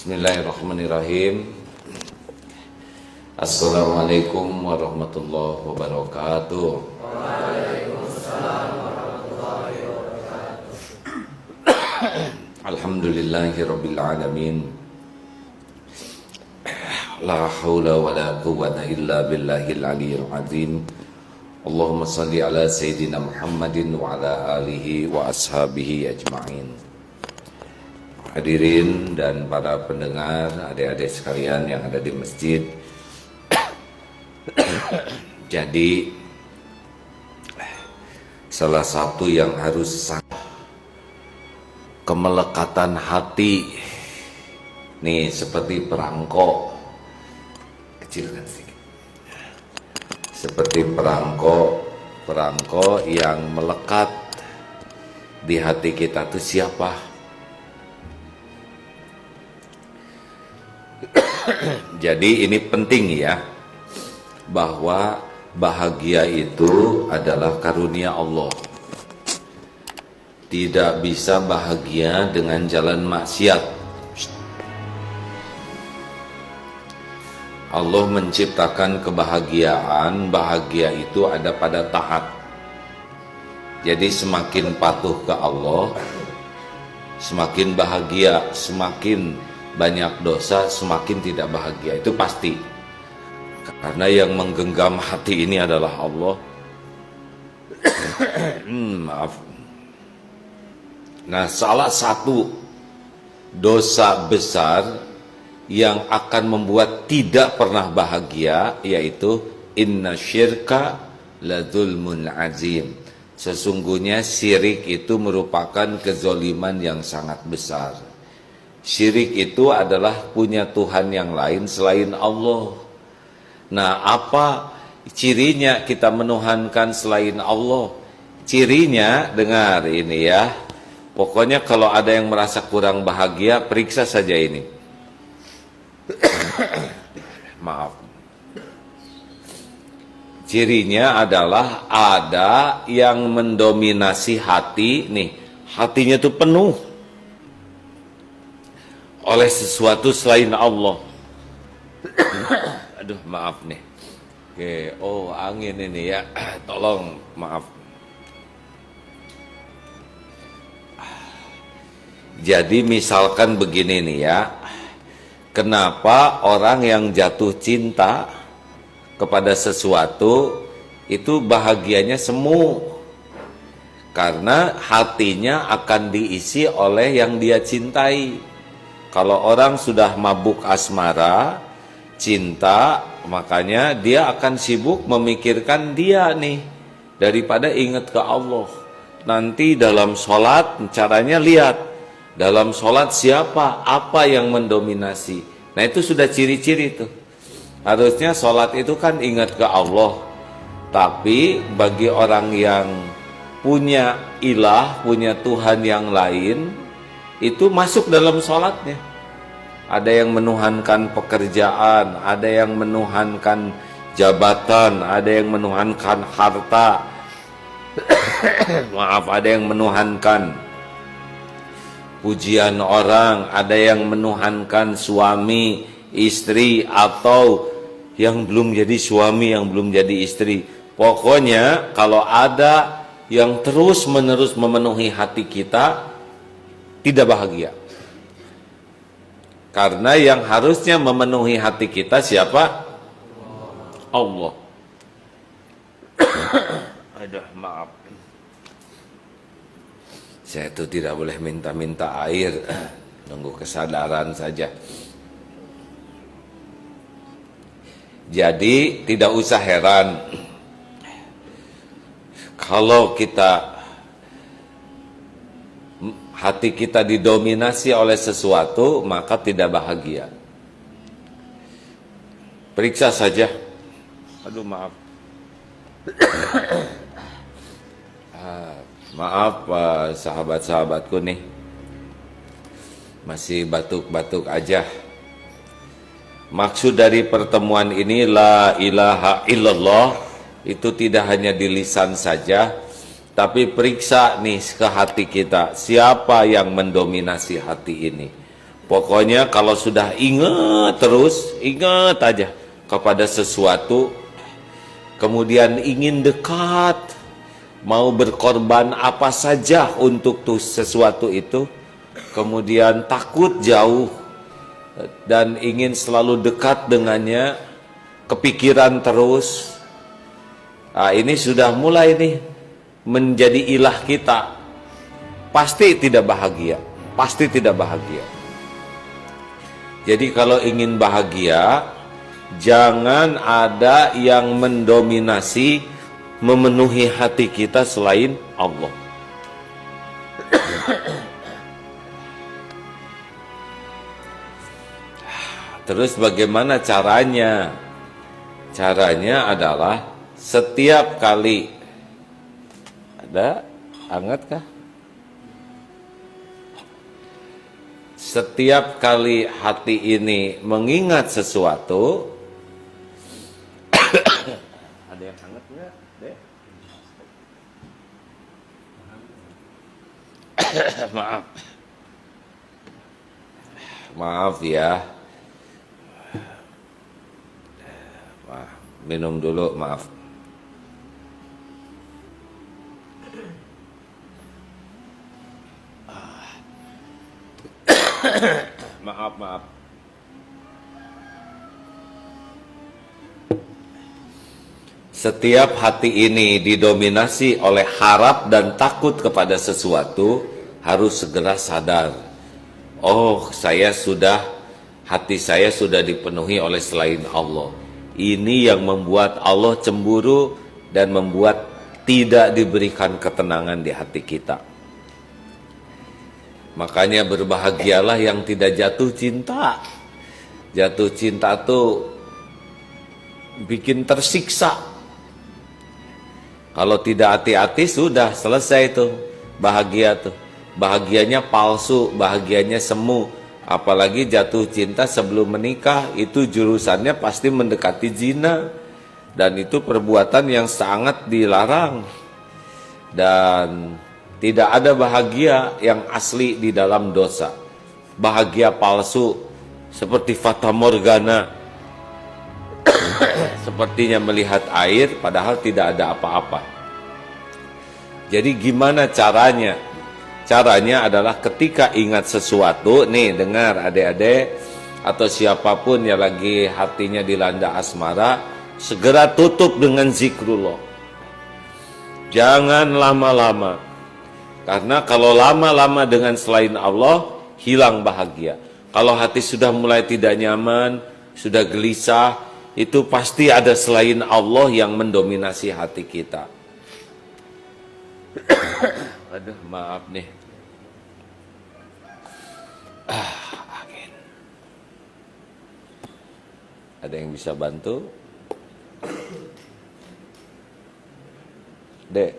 Bismillahirrahmanirrahim. Assalamualaikum warahmatullahi wabarakatuh. Waalaikumsalam warahmatullahi wabarakatuh. Alhamdulillahirabbil alamin. La haula wala quwwata illa billahil aliyyil azim. Allahumma shalli ala sayyidina Muhammadin wa ala alihi wa ashabihi ajma'in. Hadirin dan para pendengar, adik-adik sekalian yang ada di masjid. Jadi salah satu yang harus kemelekatan hati nih, seperti perangko kecilkan sedikit, seperti perangko yang melekat di hati kita tuh siapa? Jadi ini penting ya, bahwa bahagia itu adalah karunia Allah. Tidak bisa bahagia dengan jalan maksiat. Allah menciptakan kebahagiaan, bahagia itu ada pada taat. Jadi semakin patuh ke Allah, semakin bahagia. Semakin banyak dosa, semakin tidak bahagia. Itu pasti. Karena yang menggenggam hati ini adalah Allah. Maaf. Nah, salah satu dosa besar yang akan membuat tidak pernah bahagia yaitu innasyirka ladzulmun azim. Sesungguhnya syirik itu merupakan kezoliman yang sangat besar. Syirik itu adalah punya Tuhan yang lain selain Allah. Nah, apa cirinya kita menuhankan selain Allah? Cirinya, dengar ini ya. Pokoknya kalau ada yang merasa kurang bahagia, periksa saja ini. Maaf. Cirinya adalah ada yang mendominasi hati nih. Hatinya tuh penuh oleh sesuatu selain Allah. Aduh, maaf nih. Oke, oh angin ini ya. Tolong, maaf. Jadi misalkan begini nih ya. Kenapa orang yang jatuh cinta kepada sesuatu itu bahagianya semu? Karena hatinya akan diisi oleh yang dia cintai. Kalau orang sudah mabuk asmara, cinta, makanya dia akan sibuk memikirkan dia nih, daripada ingat ke Allah. Nanti dalam sholat, caranya lihat, dalam sholat siapa, apa yang mendominasi. Nah itu sudah ciri-ciri tuh. Harusnya sholat itu kan ingat ke Allah. Tapi bagi orang yang punya ilah, punya Tuhan yang lain, itu masuk dalam sholatnya. Ada yang menuhankan pekerjaan, ada yang menuhankan jabatan, ada yang menuhankan harta. Maaf, ada yang menuhankan pujian orang, ada yang menuhankan suami, istri, atau yang belum jadi suami, yang belum jadi istri. Pokoknya kalau ada yang terus-menerus memenuhi hati kita, tidak bahagia. Karena yang harusnya memenuhi hati kita siapa? Allah. Aduh, maaf. Saya itu tidak boleh minta-minta air. Nunggu kesadaran saja. Jadi tidak usah heran kalau hati kita didominasi oleh sesuatu, maka tidak bahagia. Periksa saja. Aduh, maaf. Maaf sahabat-sahabatku nih, masih batuk-batuk aja. Maksud dari pertemuan ini la ilaha illallah itu tidak hanya di lisan saja, tapi periksa nih ke hati kita, siapa yang mendominasi hati ini. Pokoknya kalau sudah ingat terus, ingat aja kepada sesuatu, kemudian ingin dekat, mau berkorban apa saja untuk sesuatu itu, kemudian takut jauh dan ingin selalu dekat dengannya, kepikiran terus. Nah, ini sudah mulai nih menjadi ilah kita. Pasti tidak bahagia, pasti tidak bahagia. Jadi kalau ingin bahagia, jangan ada yang mendominasi, memenuhi hati kita selain Allah. Terus bagaimana caranya? Caranya adalah setiap kali ada hangat kah? Setiap kali hati ini mengingat sesuatu, ada yang hangat enggak, Dek? Maaf. Maaf ya. Minum dulu, maaf. Maaf. Setiap hati ini didominasi oleh harap dan takut kepada sesuatu, harus segera sadar. Oh, hati saya sudah dipenuhi oleh selain Allah. Ini yang membuat Allah cemburu dan membuat tidak diberikan ketenangan di hati kita. Makanya berbahagialah yang tidak jatuh cinta. Jatuh cinta tuh bikin tersiksa. Kalau tidak hati-hati sudah selesai tuh bahagia tuh. Bahagianya palsu, bahagianya semu. Apalagi jatuh cinta sebelum menikah, itu jurusannya pasti mendekati zina. Dan itu perbuatan yang sangat dilarang. Dan tidak ada bahagia yang asli di dalam dosa. Bahagia palsu seperti fata morgana. Sepertinya melihat air padahal tidak ada apa-apa. Jadi gimana caranya? Caranya adalah ketika ingat sesuatu, nih dengar adik-adik atau siapapun yang lagi hatinya dilanda asmara, segera tutup dengan zikrullah. Jangan lama-lama. Karena kalau lama-lama dengan selain Allah, hilang bahagia. Kalau hati sudah mulai tidak nyaman, sudah gelisah, itu pasti ada selain Allah yang mendominasi hati kita. Aduh, maaf nih. Angin. Ada yang bisa bantu? Dek.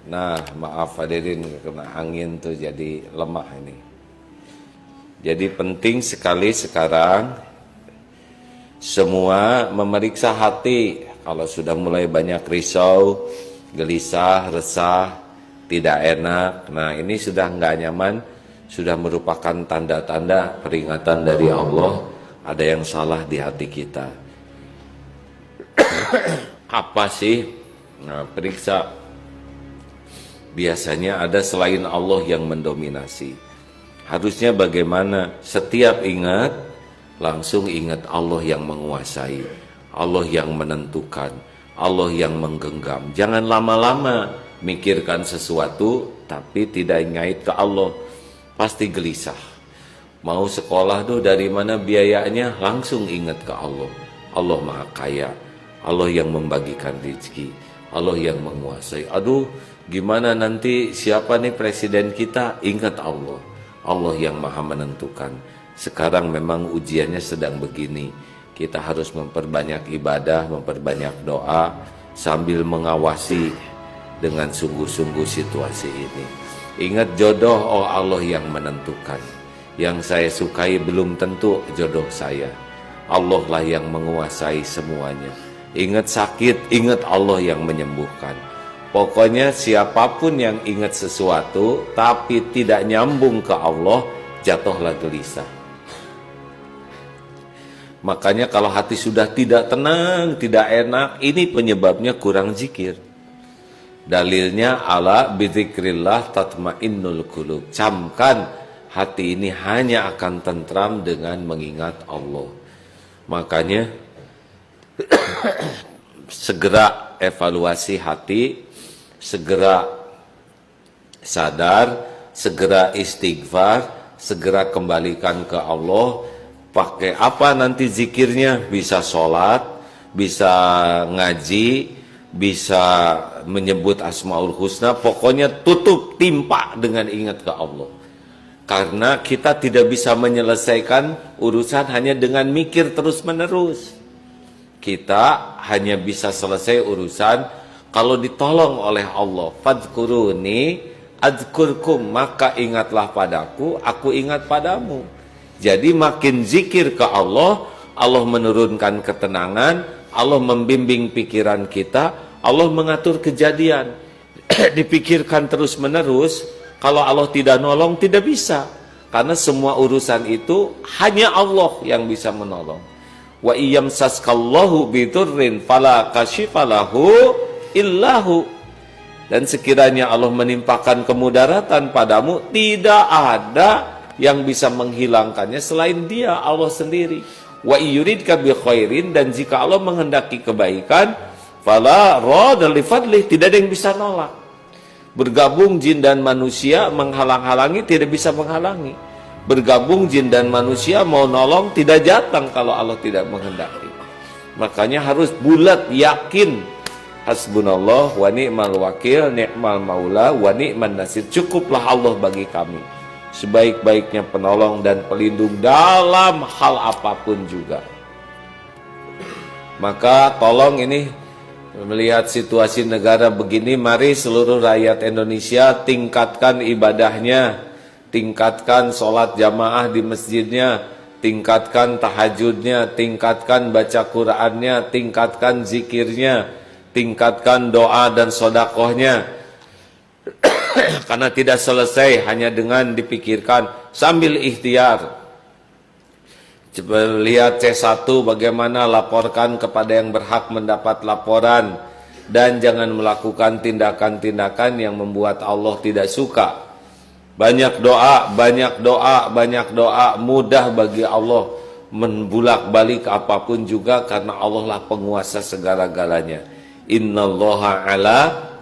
Nah, maaf hadirin, kena angin tuh jadi lemah ini. Jadi penting sekali sekarang semua memeriksa hati. Kalau sudah mulai banyak risau, gelisah, resah, tidak enak, nah ini sudah nggak nyaman, sudah merupakan tanda-tanda peringatan dari Allah ada yang salah di hati kita. Apa sih? Nah, periksa. Biasanya ada selain Allah yang mendominasi. Harusnya bagaimana? Setiap ingat, langsung ingat Allah yang menguasai, Allah yang menentukan, Allah yang menggenggam. Jangan lama-lama mikirkan sesuatu tapi tidak ingat ke Allah, pasti gelisah. Mau sekolah tuh dari mana biayanya, langsung ingat ke Allah. Allah Maha Kaya, Allah yang membagikan rezeki, Allah yang menguasai. Aduh, gimana nanti siapa nih presiden kita? Ingat Allah, Allah yang Maha menentukan. Sekarang memang ujiannya sedang begini. Kita harus memperbanyak ibadah, memperbanyak doa sambil mengawasi dengan sungguh-sungguh situasi ini. Ingat jodoh, oh Allah yang menentukan. Yang saya sukai belum tentu jodoh saya. Allah lah yang menguasai semuanya. Ingat sakit, ingat Allah yang menyembuhkan. Pokoknya siapapun yang ingat sesuatu tapi tidak nyambung ke Allah, jatuhlah gelisah. Makanya kalau hati sudah tidak tenang, tidak enak, ini penyebabnya kurang zikir. Dalilnya ala bidzikrillah tatmainnul qulub. Camkan, hati ini hanya akan tentram dengan mengingat Allah. Makanya segera evaluasi hati, segera sadar, segera istighfar, segera kembalikan ke Allah. Pakai apa nanti zikirnya? Bisa sholat, bisa ngaji, bisa menyebut Asmaul Husna. Pokoknya tutup, timpa dengan ingat ke Allah. Karena kita tidak bisa menyelesaikan urusan hanya dengan mikir terus menerus. Kita hanya bisa selesai urusan kalau ditolong oleh Allah. Fadhkuruni adzkurkum, maka ingatlah padaku, aku ingat padamu. Jadi makin zikir ke Allah, Allah menurunkan ketenangan, Allah membimbing pikiran kita, Allah mengatur kejadian. Dipikirkan terus menerus, kalau Allah tidak nolong tidak bisa. Karena semua urusan itu hanya Allah yang bisa menolong. Wa iyamsaskallahu bidurrin fala kashifalahu illahu. Dan sekiranya Allah menimpakan kemudaratan padamu, tidak ada yang bisa menghilangkannya selain Dia, Allah sendiri. Wa yuridka bi khairin, dan jika Allah menghendaki kebaikan, fala radha li fadlih, tidak ada yang bisa nolak. Bergabung jin dan manusia menghalang-halangi, tidak bisa menghalangi. Bergabung jin dan manusia mau nolong, tidak datang kalau Allah tidak menghendaki. Makanya harus bulat yakin, hasbunallah wa ni'mal wakil, ni'mal maula wa ni'man nasir. Cukuplah Allah bagi kami sebaik-baiknya penolong dan pelindung dalam hal apapun juga. Maka tolong ini, melihat situasi negara begini, mari seluruh rakyat Indonesia tingkatkan ibadahnya, tingkatkan sholat jamaah di masjidnya, tingkatkan tahajudnya, tingkatkan baca Qur'annya, tingkatkan zikirnya, tingkatkan doa dan sodakohnya. Karena tidak selesai hanya dengan dipikirkan sambil ikhtiar. Coba lihat C1 bagaimana, laporkan kepada yang berhak mendapat laporan. Dan jangan melakukan tindakan-tindakan yang membuat Allah tidak suka. Banyak doa, banyak doa, banyak doa. Mudah bagi Allah membulak-balik apapun juga, karena Allah lah penguasa segala-galanya. Innallaha ala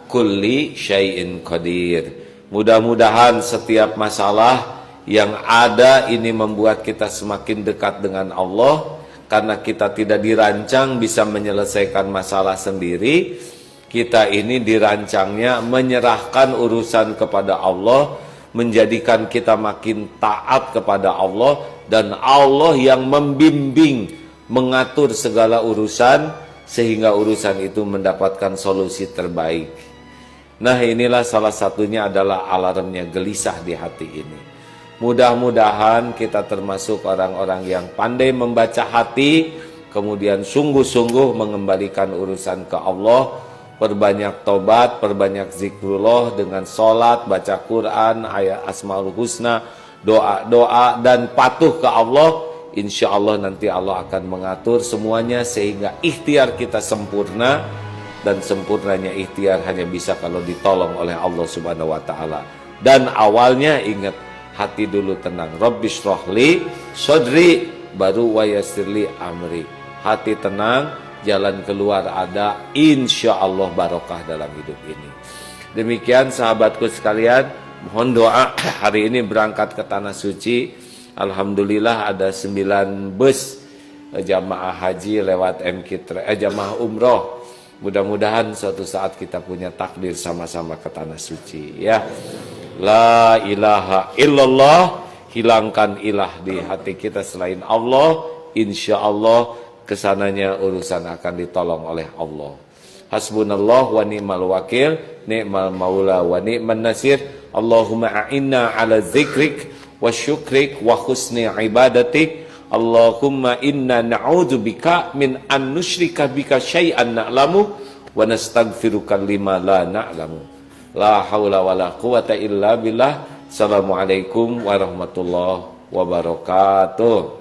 kulli syai'in qadir. Mudah-mudahan setiap masalah yang ada ini membuat kita semakin dekat dengan Allah, karena kita tidak dirancang bisa menyelesaikan masalah sendiri. Kita ini dirancangnya menyerahkan urusan kepada Allah, menjadikan kita makin taat kepada Allah, dan Allah yang membimbing, mengatur segala urusan sehingga urusan itu mendapatkan solusi terbaik. Nah, inilah salah satunya adalah alarmnya gelisah di hati ini. Mudah-mudahan kita termasuk orang-orang yang pandai membaca hati, kemudian sungguh-sungguh mengembalikan urusan ke Allah. Perbanyak tobat, perbanyak zikrullah dengan sholat, baca Quran, ayat Asmaul Husna, doa-doa, dan patuh ke Allah. Insya Allah nanti Allah akan mengatur semuanya sehingga ikhtiar kita sempurna. Dan sempurnanya ikhtiar hanya bisa kalau ditolong oleh Allah Subhanahu wa Ta'ala. Dan awalnya ingat, hati dulu tenang. Rabbishrahli sodri, baru wayassirli amri. Hati tenang, jalan keluar ada, insya Allah barokah dalam hidup ini. Demikian sahabatku sekalian, mohon doa. Hari ini berangkat ke Tanah Suci. Alhamdulillah ada 9 bus jamaah haji lewat jamaah umroh. Mudah-mudahan suatu saat kita punya takdir sama-sama ke Tanah Suci, ya. La ilaha illallah, hilangkan ilah di hati kita selain Allah. Insya Allah kesananya urusan akan ditolong oleh Allah. Hasbunallah wa ni'mal wakil, ni'mal maula wa ni'man nasir. Allahumma a'inna ala zikrik wa syukrik wa husni ibadatik. Allahumma inna na'udzubika min an nusyrika bika syai'an na'lamu wa nastaghfiruka lima la na'lamu. La haula wala quwata illa billah. Assalamualaikum warahmatullahi wabarakatuh.